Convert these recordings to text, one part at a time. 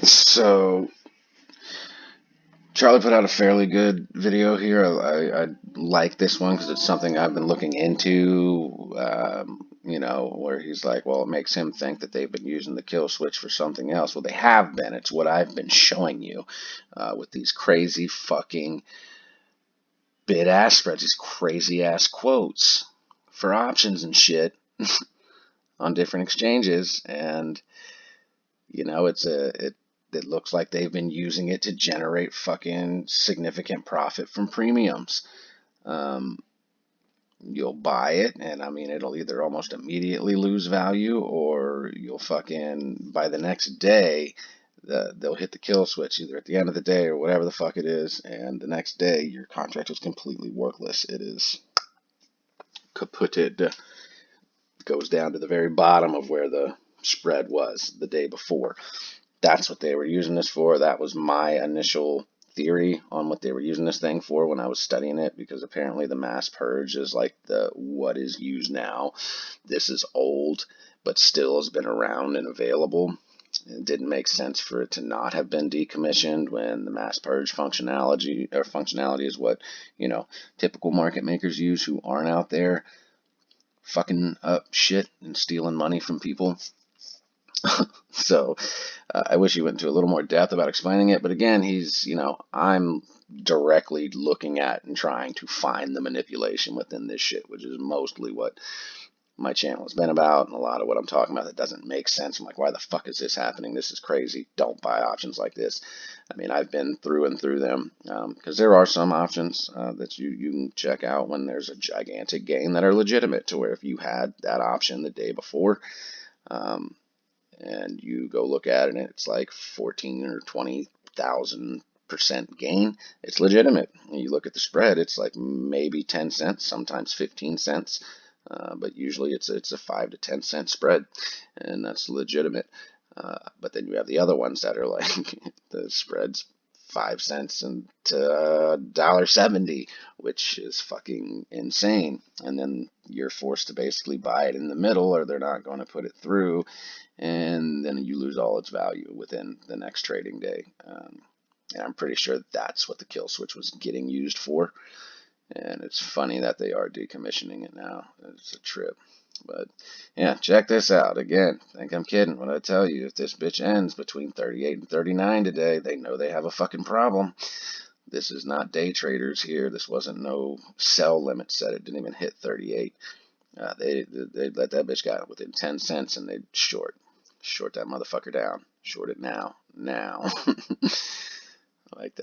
So Charlie put out a fairly good video here. I like this one because it's something I've been looking into. Where he's like, well, it makes him think that they've been using the kill switch for something else. Well, they have been. It's what I've been showing you with these crazy fucking bid-ask spreads, these crazy-ass quotes for options and shit on different exchanges. And it looks like they've been using it to generate fucking significant profit from premiums. Um, you'll buy it, and I mean, it'll either almost immediately lose value, or you'll fucking by the next day, they'll hit the kill switch either at the end of the day or whatever the fuck it is, and the next day your contract is completely worthless. It is kaputted, goes down to the very bottom of where the spread was the day before. That's what they were using this for. That was my initial theory on what they were using this thing for when I was studying it, because apparently the mass purge is like the what is used now. This is old, but still has been around and available. It didn't make sense for it to not have been decommissioned when the mass purge functionality is what, typical market makers use who aren't out there fucking up shit and stealing money from people. So I wish he went into a little more depth about explaining it. But again, I'm directly looking at and trying to find the manipulation within this shit, which is mostly what my channel has been about, and a lot of what I'm talking about that doesn't make sense. I'm like, why the fuck is this happening? This is crazy. Don't buy options like this. I mean, I've been through and through them, because there are some options that you can check out when there's a gigantic gain that are legitimate, to where if you had that option the day before, um, and you go look at it and it's like 14 or 20,000% gain, it's legitimate. You look at the spread, it's like maybe 10 cents, sometimes 15 cents, but usually it's a 5 to 10 cent spread, and that's legitimate. But then you have the other ones that are like the spread's 5 cents and to $1.70, which is fucking insane. And then you're forced to basically buy it in the middle, or they're not going to put it through, and then you lose all its value within the next trading day. And I'm pretty sure that's what the kill switch was getting used for. And it's funny that they are decommissioning it now. It's a trip. But yeah, check this out. Again, think I'm kidding when I tell you, if this bitch ends between 38 and 39 today, they know they have a fucking problem. This is not day traders here. This wasn't no sell limit set. It didn't even hit 38. They let that bitch go within 10 cents, and they'd short that motherfucker down. Short it now. Like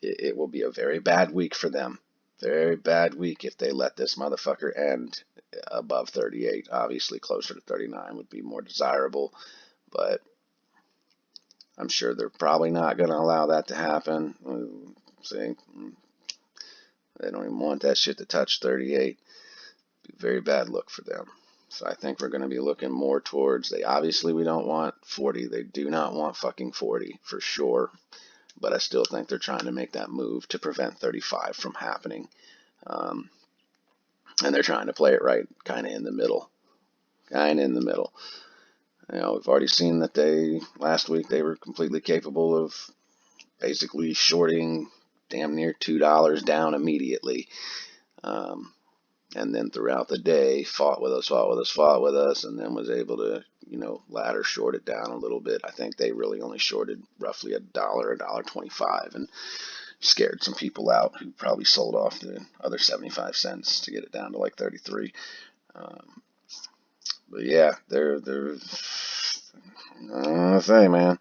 it will be a very bad week for them. Very bad week if they let this motherfucker end above 38. Obviously, closer to 39 would be more desirable, but I'm sure they're probably not going to allow that to happen. See, they don't even want that shit to touch 38. Be a very bad look for them. So I think we're going to be looking more towards, we don't want 40. They do not want fucking 40 for sure. But I still think they're trying to make that move to prevent 35 from happening. And they're trying to play it right, kind of in the middle. We've already seen that last week they were completely capable of basically shorting damn near $2 down immediately. And then throughout the day, fought with us, and then was able to, ladder short it down a little bit. I think they really only shorted roughly $1.25, and scared some people out who probably sold off the other 75 cents to get it down to like 33. But yeah, they're I say, man.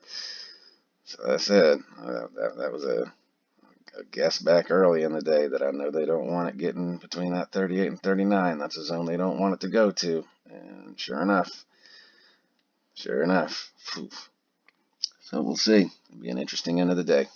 So I said that was a guess back early in the day that I know they don't want it getting between that 38 and 39. That's a zone they don't want it to go to. And sure enough. So we'll see. It'll be an interesting end of the day.